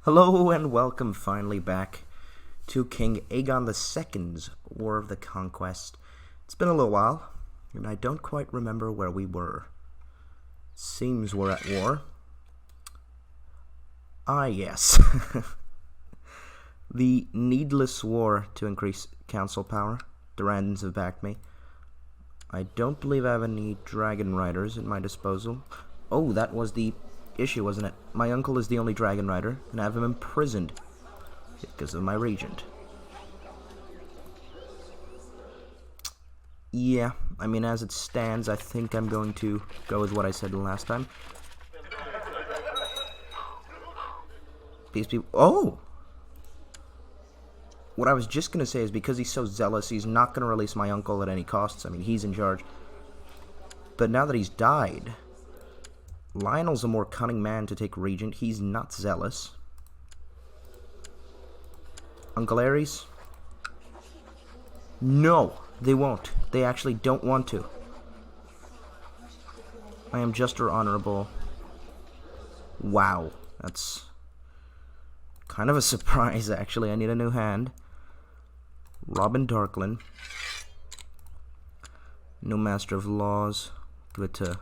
Hello and welcome finally back to King Aegon II's War of the Conquest. It's been a little while, and I don't quite remember where we were. Seems we're at war. Ah, yes. The needless war to increase council power. Durandans have backed me. I don't believe I have any dragon riders at my disposal. Oh, that was the issue, wasn't it? My uncle is the only dragon rider, and I have him imprisoned because of my regent. Yeah, I mean, as it stands, I think I'm going to go with what I said last time. These people... Oh! What I was just going to say is because he's so zealous, he's not going to release my uncle at any costs. I mean, he's in charge. But now that he's died... Lionel's a more cunning man to take regent. He's not zealous. Uncle Ares? No, they won't. They actually don't want to. I am just or honorable. Wow, that's kind of a surprise, actually. I need a new hand. Robin Darklin. No Master of Laws. Give it to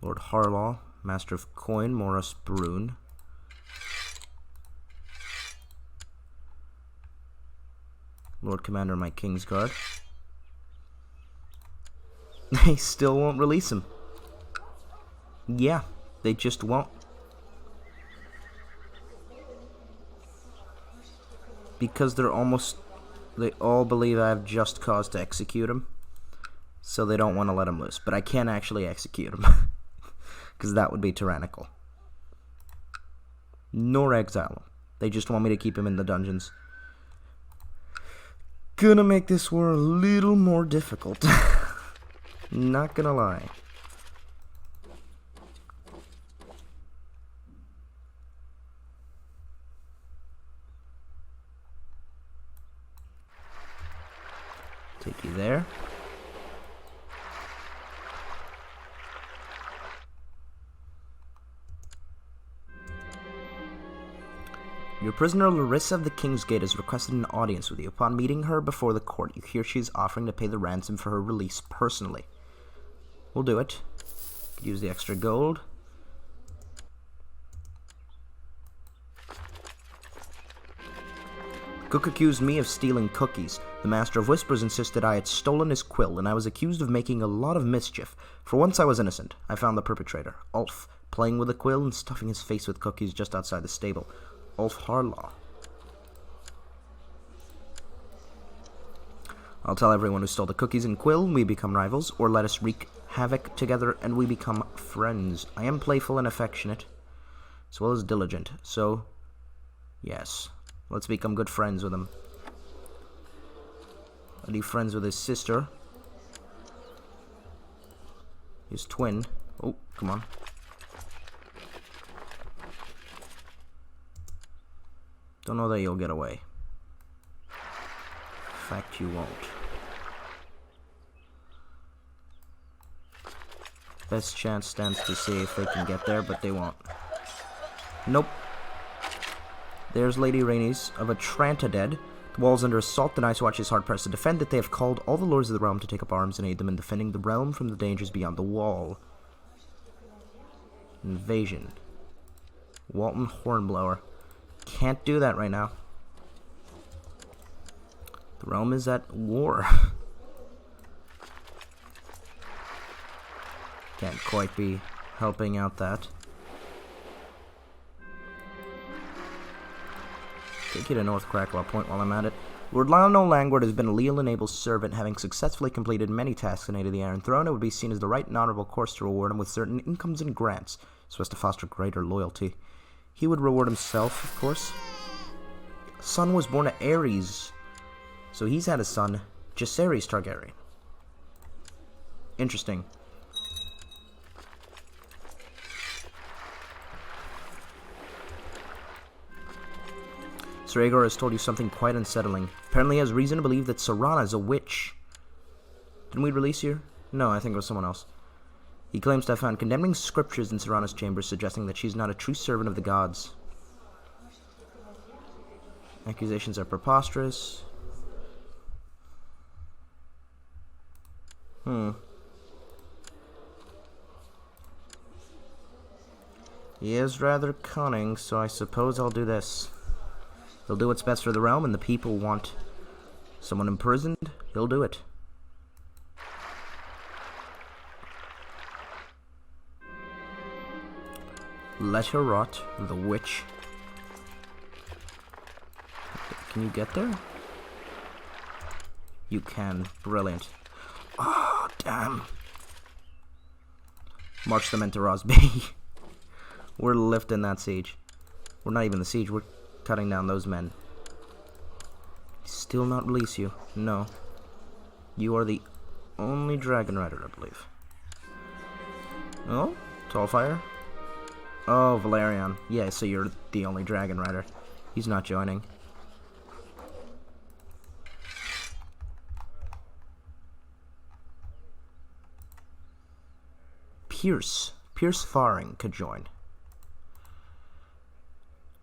Lord Harlaw, Master of Coin, Morris Brune. Lord Commander of my Kingsguard. They still won't release him. Yeah, they just won't. Because they all believe I have just cause to execute him. So they don't want to let him loose. But I can't actually execute him. Because that would be tyrannical. Nor exile him. They just want me to keep him in the dungeons. Gonna make this war a little more difficult. Not gonna lie. Take you there. Your prisoner Larissa of the King's Gate has requested an audience with you. Upon meeting her before the court, you hear she is offering to pay the ransom for her release personally. We'll do it. Could use the extra gold. Cook accused me of stealing cookies. The Master of Whispers insisted I had stolen his quill, and I was accused of making a lot of mischief. For once I was innocent. I found the perpetrator, Ulf, playing with a quill and stuffing his face with cookies just outside the stable. Ulf Harlaw. I'll tell everyone who stole the cookies and quill we become rivals, or let us wreak havoc together and we become friends. I am playful and affectionate, as well as diligent, so, yes, let's become good friends with him. I'll be friends with his sister. His twin. Oh, come on. Don't know that you'll get away. In fact, you won't. Best chance stands to see if they can get there, but they won't. Nope. There's Lady Rhaenys of Atranta dead. The wall's under assault. The Night's Watch is hard-pressed to defend it. They have called all the lords of the realm to take up arms and aid them in defending the realm from the dangers beyond the wall. Invasion. Walton Hornblower. Can't do that right now. The realm is at war. Can't quite be helping out that. Take you to North Cracklaw Point while I'm at it. Lord Lionel Langward has been a leal and able servant, having successfully completed many tasks in aid of the Iron Throne. It would be seen as the right and honorable course to reward him with certain incomes and grants, so as to foster greater loyalty. He would reward himself, of course. Son was born to Ares, so he's had a son, Jacaerys Targaryen. Interesting. Sir Aegor has told you something quite unsettling. Apparently he has reason to believe that Serana is a witch. Didn't we release you? No, I think it was someone else. He claims to have found condemning scriptures in Serana's chambers suggesting that she's not a true servant of the gods. Accusations are preposterous. He is rather cunning, so I suppose I'll do this. He'll do what's best for the realm, and the people want someone imprisoned. He'll do it. Let her rot, the witch. Can you get there? You can. Brilliant. Oh, damn. March them into Rosby. We're lifting that siege. We're not even the siege. We're cutting down those men. Still not release you. No. You are the only dragon rider, I believe. Oh? Tall fire? Oh, Valerian. Yeah, so you're the only dragon rider. He's not joining. Pierce Faring could join.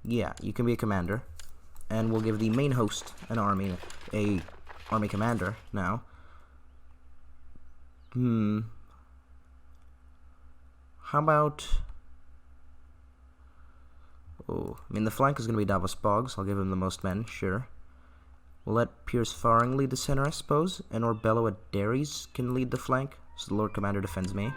Yeah, you can be a commander, and we'll give the main host an army commander now. How about? Oh, I mean the flank is going to be Davos Boggs. I'll give him the most men, sure. We'll let Pierce Faring lead the center, I suppose, and Orbello Adares can lead the flank, so the Lord Commander defends me.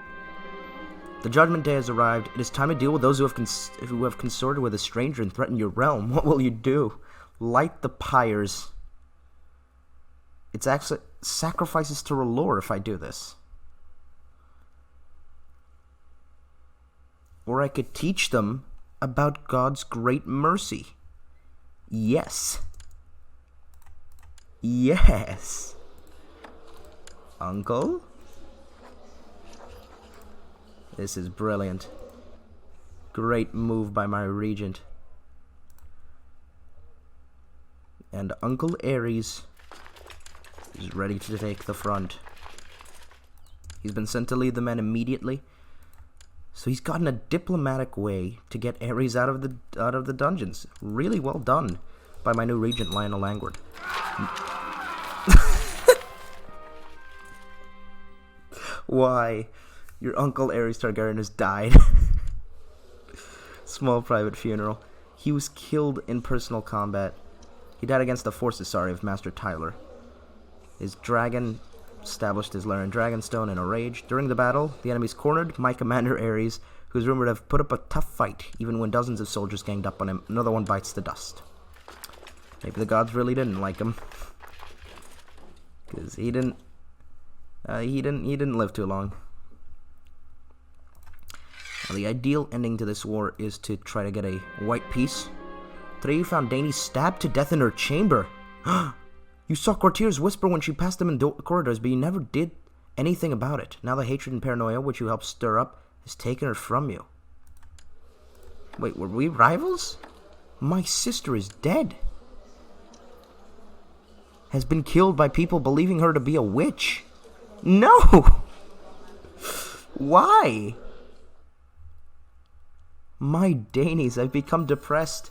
The Judgment Day has arrived. It is time to deal with those who have consorted with a stranger and threatened your realm. What will you do? Light the pyres. It's actually sacrifices to R'hllor if I do this. Or I could teach them about God's great mercy. Yes. Yes. Uncle? This is brilliant. Great move by my regent. And Uncle Ares is ready to take the front. He's been sent to lead the men immediately. So he's gotten a diplomatic way to get Ares out of the dungeons. Really well done by my new regent, Lionel Langward. Why? Your uncle Ares Targaryen has died. Small private funeral. He was killed in personal combat. He died against the forces, of Master Tyler. His dragon established his lair in Dragonstone in a rage. During the battle, the enemies cornered my commander Ares, who is rumored to have put up a tough fight, even when dozens of soldiers ganged up on him. Another one bites the dust. Maybe the gods really didn't like him, because he didn't live too long. Now, the ideal ending to this war is to try to get a white peace. Today you found Dany stabbed to death in her chamber. You saw courtiers whisper when she passed them in corridors, but you never did anything about it. Now the hatred and paranoia which you helped stir up has taken her from you. Wait, were we rivals? My sister is dead. Has been killed by people believing her to be a witch. No! Why? My Danes, I've become depressed.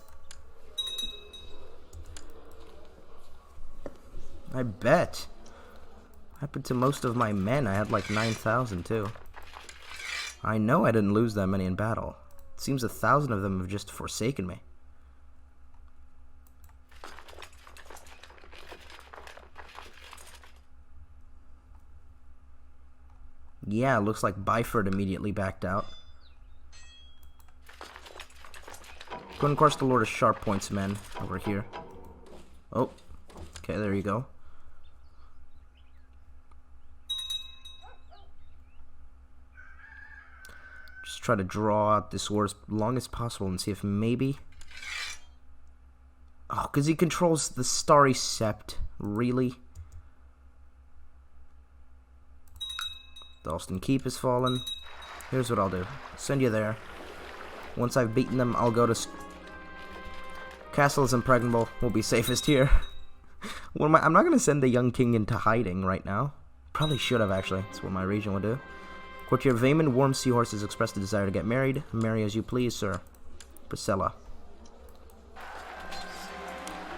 I bet. Happened to most of my men. I had like 9,000 too. I know I didn't lose that many in battle. It seems 1,000 of them have just forsaken me. Yeah, looks like Byford immediately backed out. Conquest the Lord of Sharppoint's men over here. Oh, okay, there you go. Just try to draw out this war as long as possible and see if maybe... Oh, because he controls the Starry Sept. Really? Dalston Keep has fallen. Here's what I'll do. Send you there. Once I've beaten them, I'll go to... Castle is impregnable. We'll be safest here. I'm not going to send the young king into hiding right now. Probably should have, actually. That's what my regent would do. Courtier Vaemon Warm Seahorse has expressed a desire to get married. Marry as you please, sir. Priscilla.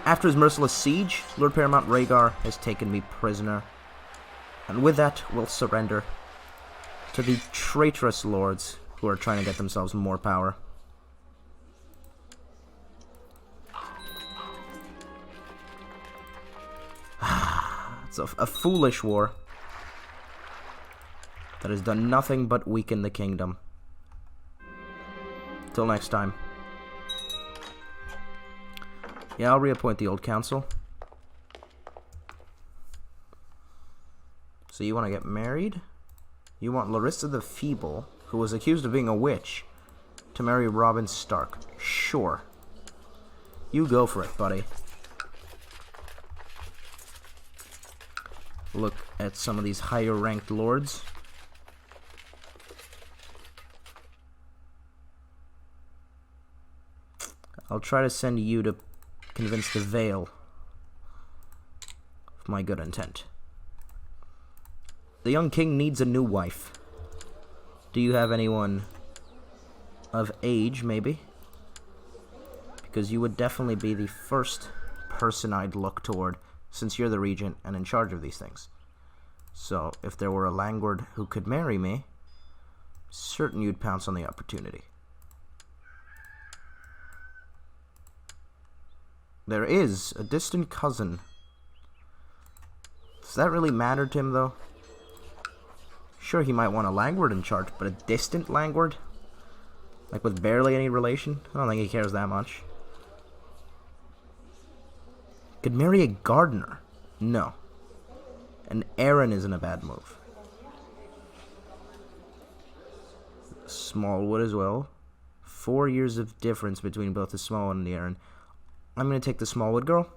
After his merciless siege, Lord Paramount Rhaegar has taken me prisoner. And with that, we'll surrender to the traitorous lords who are trying to get themselves more power. It's a foolish war that has done nothing but weaken the kingdom. Till next time. Yeah, I'll reappoint the old council. So you want to get married? You want Larissa the Feeble, who was accused of being a witch, to marry Robin Stark. Sure. You go for it, buddy. Look at some of these higher ranked lords. I'll try to send you to convince the Vale of my good intent. The young king needs a new wife. Do you have anyone of age, maybe? Because you would definitely be the first person I'd look toward, since you're the regent and in charge of these things. So, if there were a Langward who could marry me, certain you'd pounce on the opportunity. There is a distant cousin. Does that really matter to him, though? Sure, he might want a Langward in charge, but a distant Langward? Like with barely any relation? I don't think he cares that much. Could marry a gardener? No. An Aaron isn't a bad move. Smallwood as well. 4 years of difference between both the Smallwood and the Aaron. I'm going to take the Smallwood girl.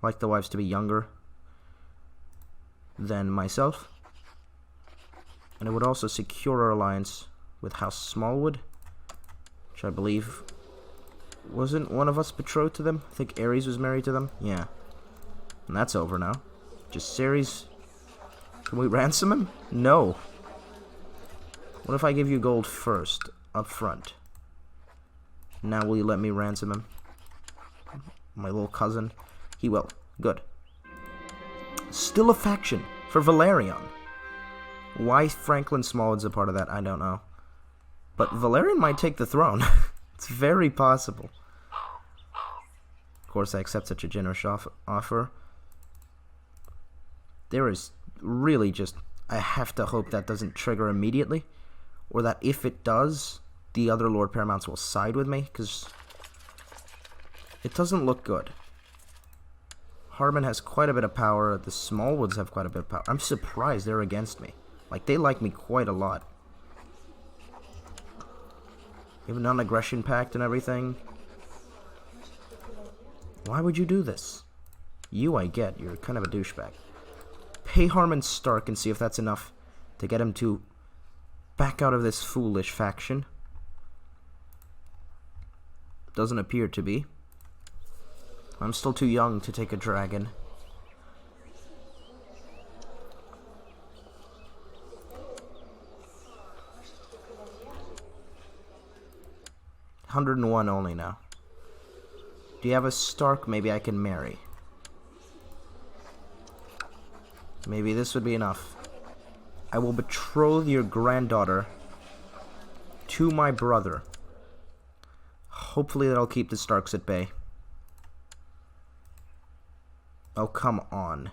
I like the wives to be younger than myself. And it would also secure our alliance with House Smallwood, which I believe wasn't one of us betrothed to them. I think Ares was married to them. Yeah. And that's over now. Jacaerys. Can we ransom him? No. What if I give you gold first, up front? Now will you let me ransom him? My little cousin. He will. Good. Still a faction for Valerion. Why Franklin Smallwood's a part of that, I don't know. But Valerion might take the throne. It's very possible. Of course, I accept such a generous offer. There is really just... I have to hope that doesn't trigger immediately. Or that if it does, the other Lord Paramounts will side with me. Because it doesn't look good. Harmon has quite a bit of power. The Smallwoods have quite a bit of power. I'm surprised they're against me. Like, they like me quite a lot. You have a non-aggression pact and everything. Why would you do this? You, I get. You're kind of a douchebag. Pay Harmon Stark and see if that's enough to get him to back out of this foolish faction. Doesn't appear to be. I'm still too young to take a dragon. $101 only now. Do you have a Stark maybe I can marry? Maybe this would be enough. I will betroth your granddaughter to my brother. Hopefully that'll keep the Starks at bay. Oh, come on.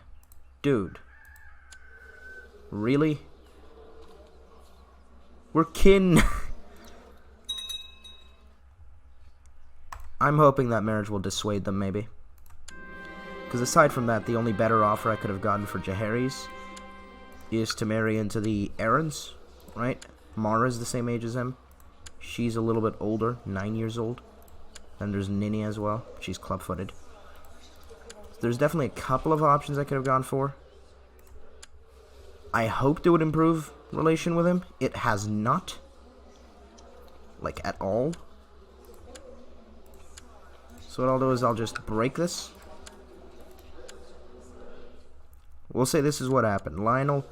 Dude. Really? We're kin. I'm hoping that marriage will dissuade them, maybe. Because aside from that, the only better offer I could have gotten for Jaehaerys is to marry into the Aarons, right? Mara's the same age as him. She's a little bit older, 9 years old. Then there's Ninny as well. She's club-footed. There's definitely a couple of options I could have gone for. I hoped it would improve relation with him. It has not. Like, at all. So what I'll do is I'll just break this. We'll say this is what happened. Lionel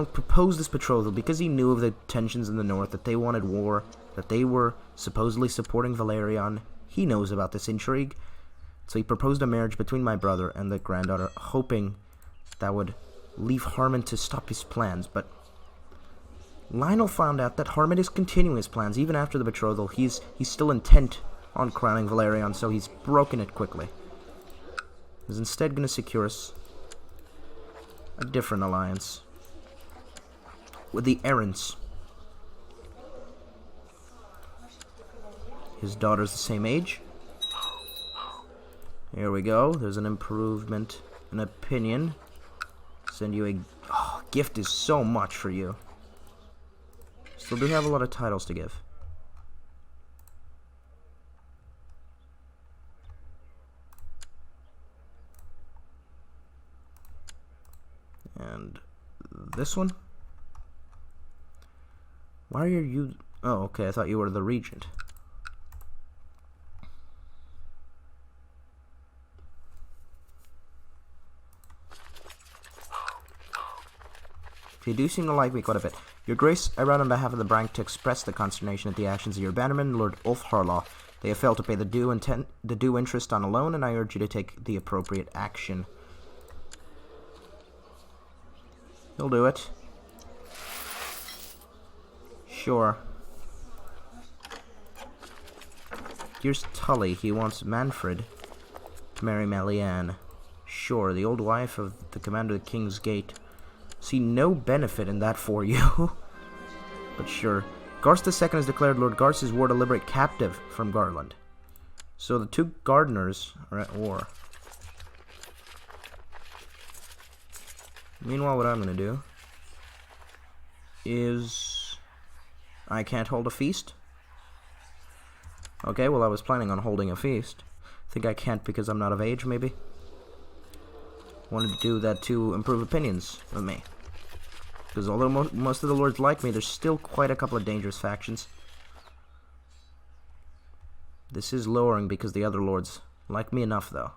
proposed this betrothal because he knew of the tensions in the north, that they wanted war, that they were supposedly supporting Valerion. He knows about this intrigue. So he proposed a marriage between my brother and the granddaughter, hoping that would leave Harmon to stop his plans, but Lionel found out that Harmon is continuing his plans even after the betrothal. He's still intent on crowning Valerion, so he's broken it quickly. He's instead going to secure us a different alliance with the Errands. His daughter's the same age. Here we go. There's an improvement in opinion. Send you a... Oh, gift is so much for you. Still do have a lot of titles to give. And this one? Why are you... Oh, okay, I thought you were the regent. You do seem to like me quite a bit. Your Grace, I write on behalf of the Brank to express the consternation at the actions of your bannerman, Lord Ulf Harlaw. They have failed to pay the due interest on a loan, and I urge you to take the appropriate action. He'll do it. Sure. Here's Tully. He wants Manfred to marry Malianne. Sure, the old wife of the commander of the King's Gate. See no benefit in that for you. But sure. Garst II has declared Lord Garst's war to liberate captive from Garland. So the two gardeners are at war. Meanwhile, what I'm going to do is... I can't hold a feast? Okay, well I was planning on holding a feast. Think I can't because I'm not of age, maybe? Wanted to do that to improve opinions of me. Because although most of the lords like me, there's still quite a couple of dangerous factions. This is lowering because the other lords like me enough, though.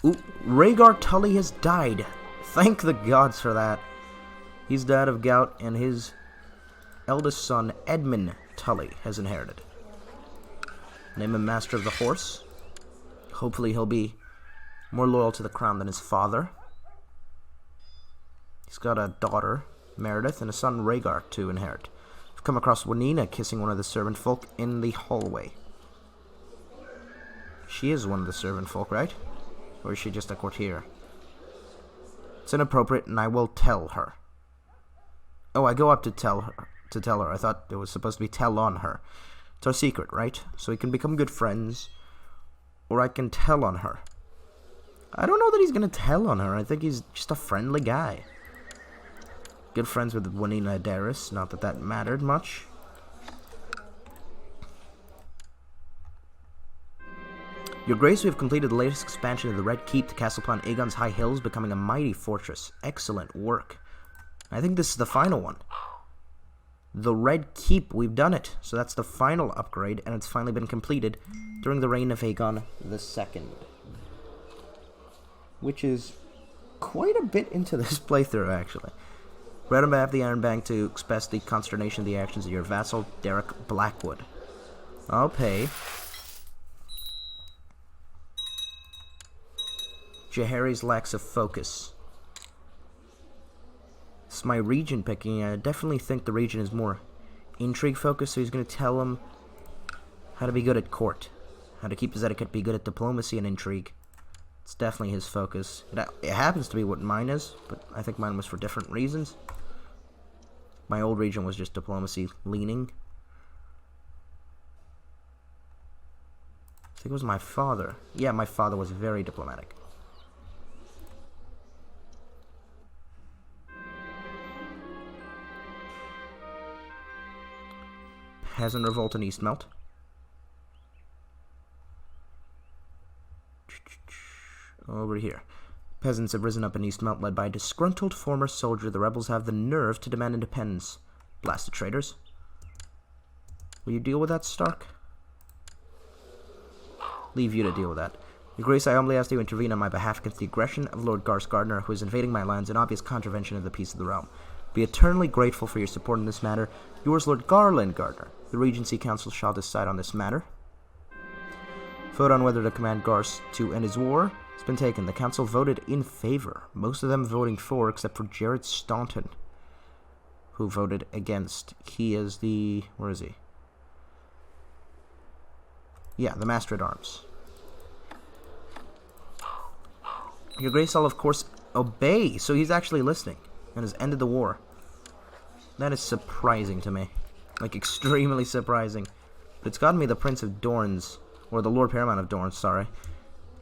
Ooh, Rhaegar Tully has died. Thank the gods for that. He's died of gout, and his eldest son, Edmund Tully, has inherited. Name him Master of the Horse. Hopefully he'll be more loyal to the crown than his father. He's got a daughter, Meredith, and a son, Rhaegar, to inherit. I've come across Wanina kissing one of the servant folk in the hallway. She is one of the servant folk, right? Or is she just a courtier? It's inappropriate, and I will tell her. Oh, I go up to tell her. I thought it was supposed to be tell on her. It's our secret, right? So we can become good friends. Or I can tell on her. I don't know that he's going to tell on her. I think he's just a friendly guy. Good friends with Wanina Adaris. Not that that mattered much. Your Grace, we have completed the latest expansion of the Red Keep to castle upon Aegon's high hills, becoming a mighty fortress. Excellent work. I think this is the final one. The Red Keep, we've done it. So that's the final upgrade, and it's finally been completed during the reign of Aegon II. Which is quite a bit into this playthrough, actually. Read on behalf of the Iron Bank to express the consternation of the actions of your vassal, Derek Blackwood. I'll pay. Jaehaerys lacks of focus. It's my regent picking. I definitely think the regent is more intrigue focused, so he's going to tell him how to be good at court. How to keep his etiquette, be good at diplomacy and intrigue. It's definitely his focus. It happens to be what mine is, but I think mine was for different reasons. My old regent was just diplomacy leaning. I think it was my father. Yeah, my father was very diplomatic. Peasant revolt in Eastmelt. Over here. Peasants have risen up in Eastmelt, led by a disgruntled former soldier. The rebels have the nerve to demand independence. Blasted traitors. Will you deal with that, Stark? Leave you to deal with that. Your Grace, I humbly ask you to intervene on my behalf against the aggression of Lord Garth Gardner, who is invading my lands in obvious contravention of the peace of the realm. Be eternally grateful for your support in this matter. Yours, Lord Garland Gardner. The Regency Council shall decide on this matter. Vote on whether to command Garth to end his war has been taken. The council voted in favor, most of them voting for, except for Jared Staunton, who voted against. He is the... where is he? Yeah, the Master at Arms. Your Grace, I'll of course obey. So he's actually listening and has ended the war. That is surprising to me. Like, extremely surprising. But it's gotten me the Prince of Dorne's, or the Lord Paramount of Dorne, sorry.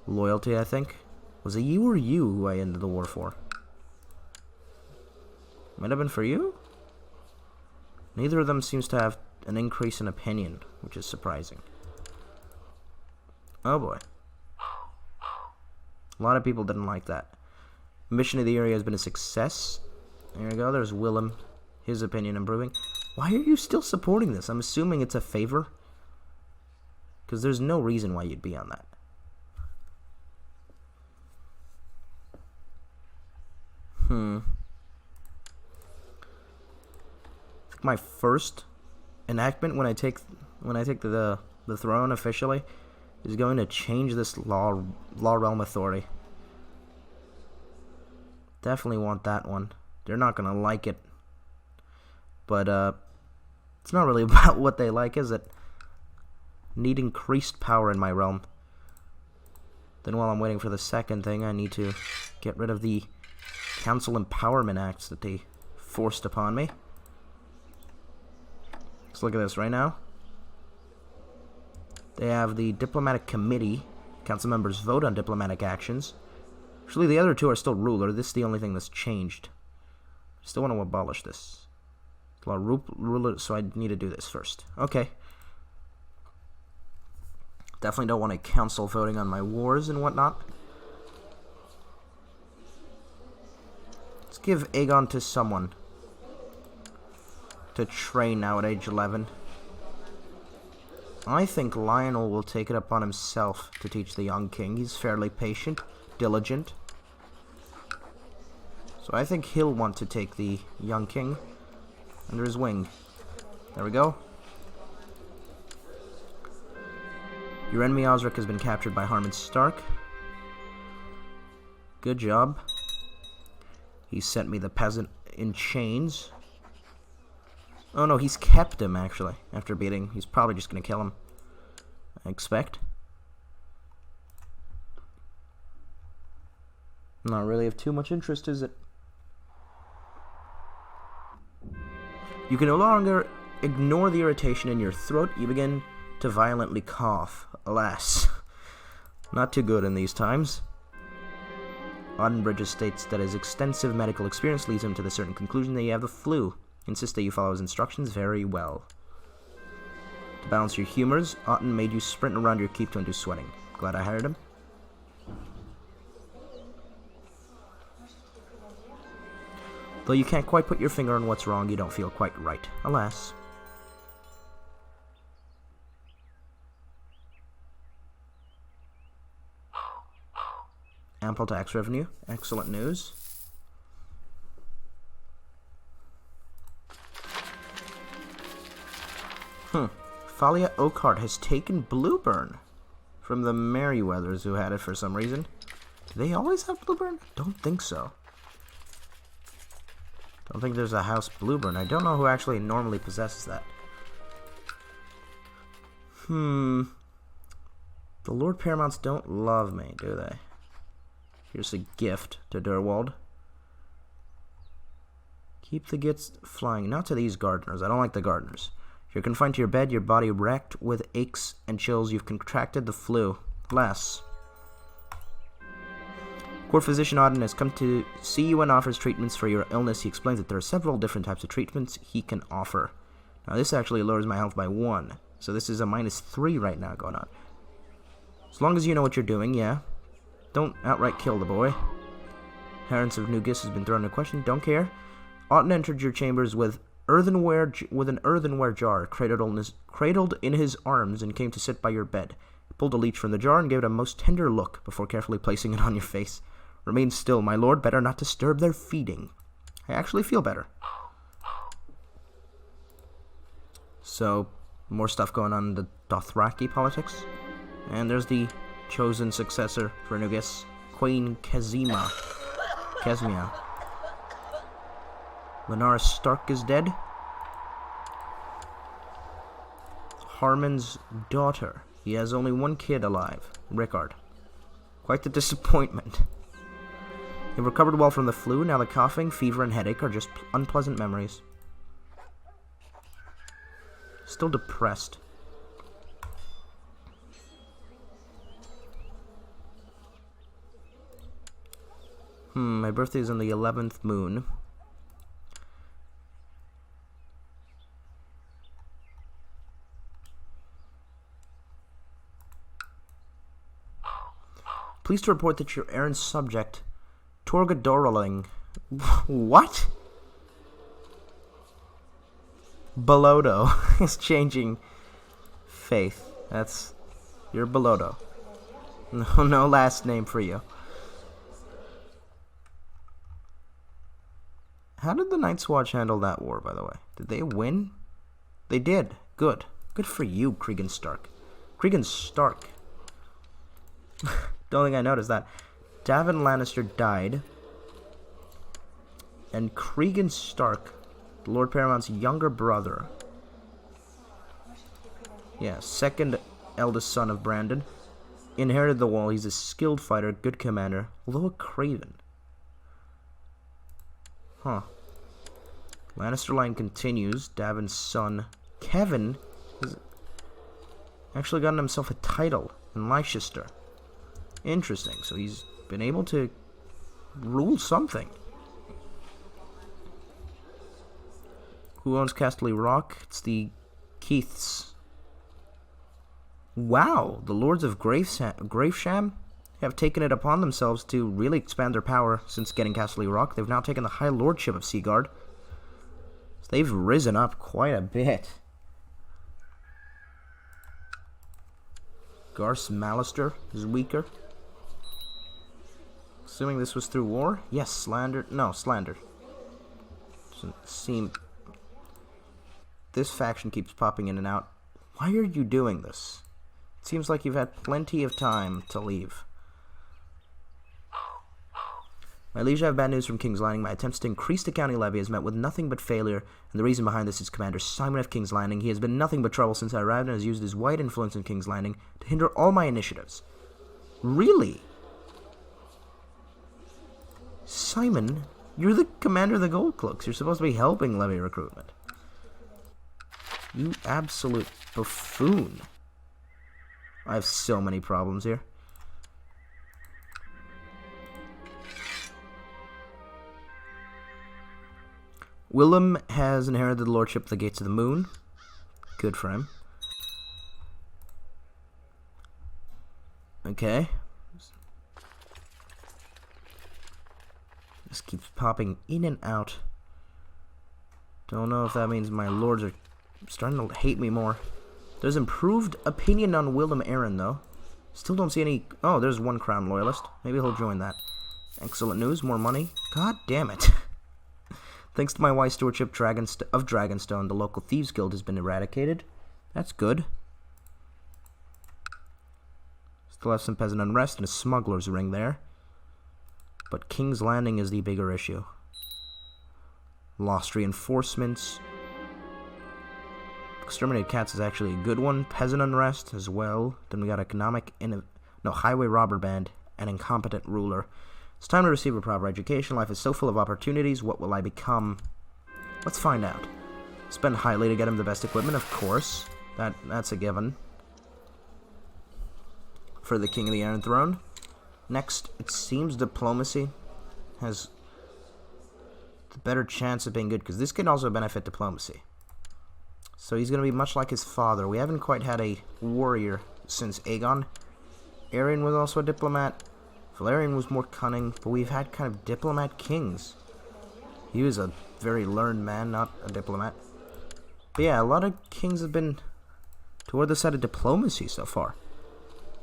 Loyalty, I think. Was it you or you who I ended the war for? Might have been for you? Neither of them seems to have an increase in opinion, which is surprising. Oh boy. A lot of people didn't like that. Mission of the area has been a success. There you go, there's Willem. His opinion improving. Why are you still supporting this? I'm assuming it's a favor. Because there's no reason why you'd be on that. I think my first enactment when I take the throne officially is going to change this law realm authority. Definitely want that one. They're not gonna like it, but it's not really about what they like, is it? Need increased power in my realm. Then while I'm waiting for the second thing, I need to get rid of the Council Empowerment Acts that they forced upon me. Let's look at this right now. They have the Diplomatic Committee. Council members vote on diplomatic actions. Actually, the other two are still ruler. This is the only thing that's changed. I still want to abolish this. Ruler, so I need to do this first. Okay. Definitely don't want a council voting on my wars and whatnot. Let's give Aegon to someone to train now at age 11. I think Lionel will take it upon himself to teach the young king. He's fairly patient, diligent. So I think he'll want to take the young king under his wing. There we go. Your enemy Osric has been captured by Harmon Stark. Good job. He sent me the peasant in chains. Oh no, he's kept him actually after beating. He's probably just gonna kill him, I expect. Not really of too much interest, is it? You can no longer ignore the irritation in your throat. You begin to violently cough. Alas, not too good in these times. Ottenbridge states that his extensive medical experience leads him to the certain conclusion that you have the flu. Insist that you follow his instructions very well. To balance your humors, Otten made you sprint around your keep to induce sweating. Glad I hired him. Though you can't quite put your finger on what's wrong, you don't feel quite right. Alas. Ample tax revenue. Excellent news. Thalia Oakhart has taken Blueburn from the Merryweathers, who had it for some reason. Do they always have Blueburn? Don't think so. Don't think there's a house Blueburn. I don't know who actually normally possesses that. The Lord Paramounts don't love me, do they? Here's a gift to Durwald. Keep the gifts flying. Not to these gardeners. I don't like the gardeners. You're confined to your bed, your body racked with aches and chills. You've contracted the flu. Alas. Court physician Auden has come to see you and offers treatments for your illness. He explains that there are several different types of treatments he can offer. Now this actually lowers my health by 1. So this is a -3 right now going on. As long as you know what you're doing, yeah. Don't outright kill the boy. Parents of Nugis has been thrown into question. Don't care. Auden entered your chambers with an earthenware jar cradled in his arms and came to sit by your bed. He pulled a leech from the jar and gave it a most tender look before carefully placing it on your face. Remain still, my lord. Better not disturb their feeding. I actually feel better. So, more stuff going on in the Dothraki politics. And there's the chosen successor for Nugas, Queen Casimia. Lenara Stark is dead. Harmon's daughter. He has only one kid alive, Rickard. Quite the disappointment. He recovered well from the flu. Now the coughing, fever, and headache are just unpleasant memories. Still depressed. My birthday is on the 11th moon. Pleased to report that your errand subject, Torga Doraling. What? Belodo is changing faith. That's... You're Belodo. No last name for you. How did the Night's Watch handle that war, by the way? Did they win? They did. Good. Good for you, Cregan Stark. Cregan Stark. Don't think I noticed that. Davin Lannister died. And Cregan Stark, the Lord Paramount's younger brother. Yeah, second eldest son of Brandon. Inherited the wall. He's a skilled fighter, good commander, although a craven. Huh. Lannister line continues. Davin's son, Kevin, has actually gotten himself a title in Leicester. Interesting. So he's been able to rule something. Who owns Castle Rock? It's the Keiths. Wow, the Lords of Gravesham have taken it upon themselves to really expand their power since getting Castle Rock. They've now taken the High Lordship of Seaguard. So they've risen up quite a bit. Garth Mallister is weaker. Assuming this was through war? Yes, slander. No, slander. Doesn't seem... This faction keeps popping in and out. Why are you doing this? It seems like you've had plenty of time to leave. My liege, I have bad news from King's Landing. My attempts to increase the county levy has met with nothing but failure, and the reason behind this is Commander Simon of King's Landing. He has been nothing but trouble since I arrived and has used his wide influence in King's Landing to hinder all my initiatives. Really? Simon, you're the commander of the Gold Cloaks. You're supposed to be helping levy recruitment. You absolute buffoon. I have so many problems here. Willem has inherited the Lordship of the Gates of the Moon. Good for him. Okay. This keeps popping in and out. Don't know if that means my lords are starting to hate me more. There's improved opinion on Willem Aaron, though. Still don't see any... Oh, there's one Crown Loyalist. Maybe he'll join that. Excellent news. More money. God damn it. Thanks to my wise stewardship of Dragonstone, the local Thieves Guild has been eradicated. That's good. Still have some peasant unrest and a smuggler's ring there. But King's Landing is the bigger issue. Lost reinforcements. Exterminated Cats is actually a good one. Peasant unrest as well. Then we got highway robber band and incompetent ruler. It's time to receive a proper education. Life is so full of opportunities. What will I become? Let's find out. Spend highly to get him the best equipment, of course. That's a given. For the King of the Iron Throne. Next, it seems diplomacy has the better chance of being good, because this can also benefit diplomacy. So he's going to be much like his father. We haven't quite had a warrior since Aegon. Aerion was also a diplomat. Valerian was more cunning, but we've had kind of diplomat kings. He was a very learned man, not a diplomat. But yeah, a lot of kings have been toward the side of diplomacy so far.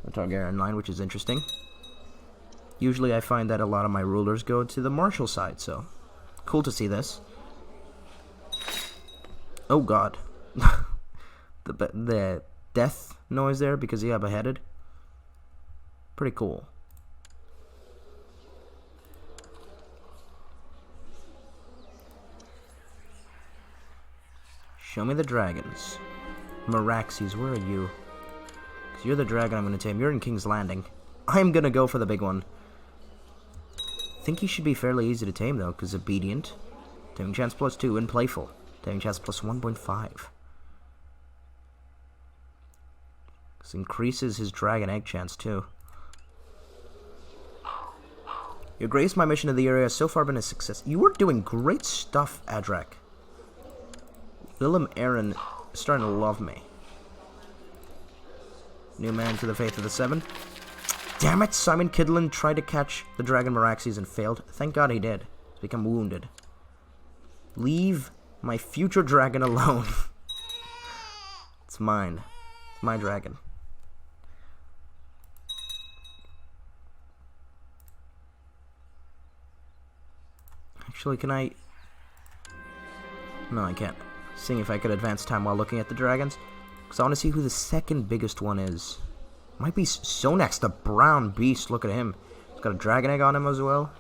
The Targaryen line, which is interesting. Usually I find that a lot of my rulers go to the martial side, so cool to see this. Oh god. the death noise there because he got beheaded. Pretty cool. Show me the dragons. Meraxes, where are you? Because you're the dragon I'm going to tame. You're in King's Landing. I'm going to go for the big one. I think he should be fairly easy to tame, though, because obedient. Taming chance +2 and playful. Taming chance +1.5. This increases his dragon egg chance, too. Your grace, my mission in the area has so far been a success. You are doing great stuff, Adrak. Willem Aaron is starting to love me. New man to the Faith of the Seven. Damn it, Simon Kidlin tried to catch the Dragon Meraxes and failed. Thank God he did. He's become wounded. Leave my future dragon alone. It's mine. It's my dragon. Actually, can I... No, I can't. Seeing if I could advance time while looking at the dragons. Because I want to see who the second biggest one is. Might be Sonax, the brown beast. Look at him. He's got a dragon egg on him as well.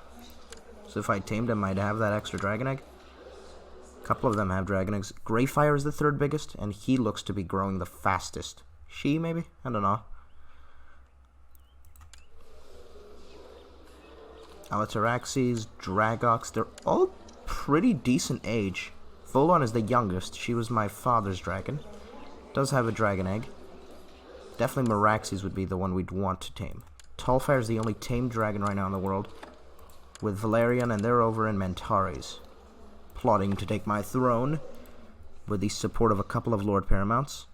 So if I tamed him, I'd have that extra dragon egg. A couple of them have dragon eggs. Greyfire is the third biggest, and he looks to be growing the fastest. She, maybe? I don't know. Alataraxes, Dragox, they're all pretty decent age. Volon is the youngest. She was my father's dragon. Does have a dragon egg. Definitely Meraxes would be the one we'd want to tame. Tallfire is the only tamed dragon right now in the world. With Valerian, and they're over in Mentares. Plotting to take my throne. With the support of a couple of Lord Paramounts.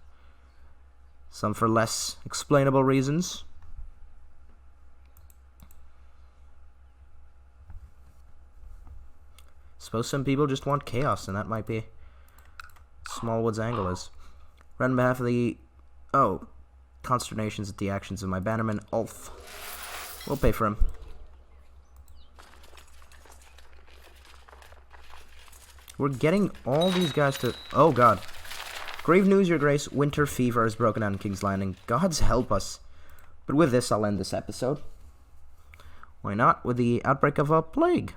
Some for less explainable reasons. Suppose some people just want chaos, and that might be Smallwood's angle is. Right on behalf of the... Oh, consternations at the actions of my bannerman, Ulf. We'll pay for him. We're getting all these guys to... Oh, God. Grave news, your grace. Winter fever has broken out in King's Landing. Gods help us. But with this, I'll end this episode. Why not? With the outbreak of a plague.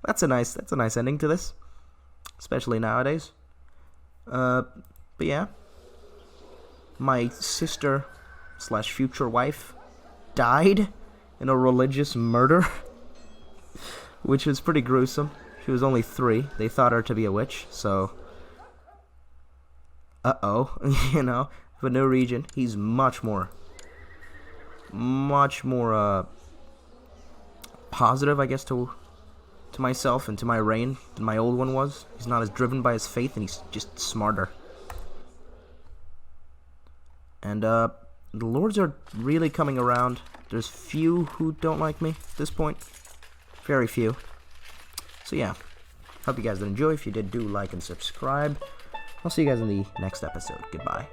That's a nice ending to this, especially nowadays. But yeah, my sister / future wife died in a religious murder, which was pretty gruesome. She was only 3. They thought her to be a witch, so you know, for no region, he's much more positive, I guess, to myself and to my reign than my old one was. He's not as driven by his faith, and he's just smarter. And the lords are really coming around. There's few who don't like me at this point. Very few. So yeah, hope you guys did enjoy. If you did, do like and subscribe. I'll see you guys in the next episode. Goodbye.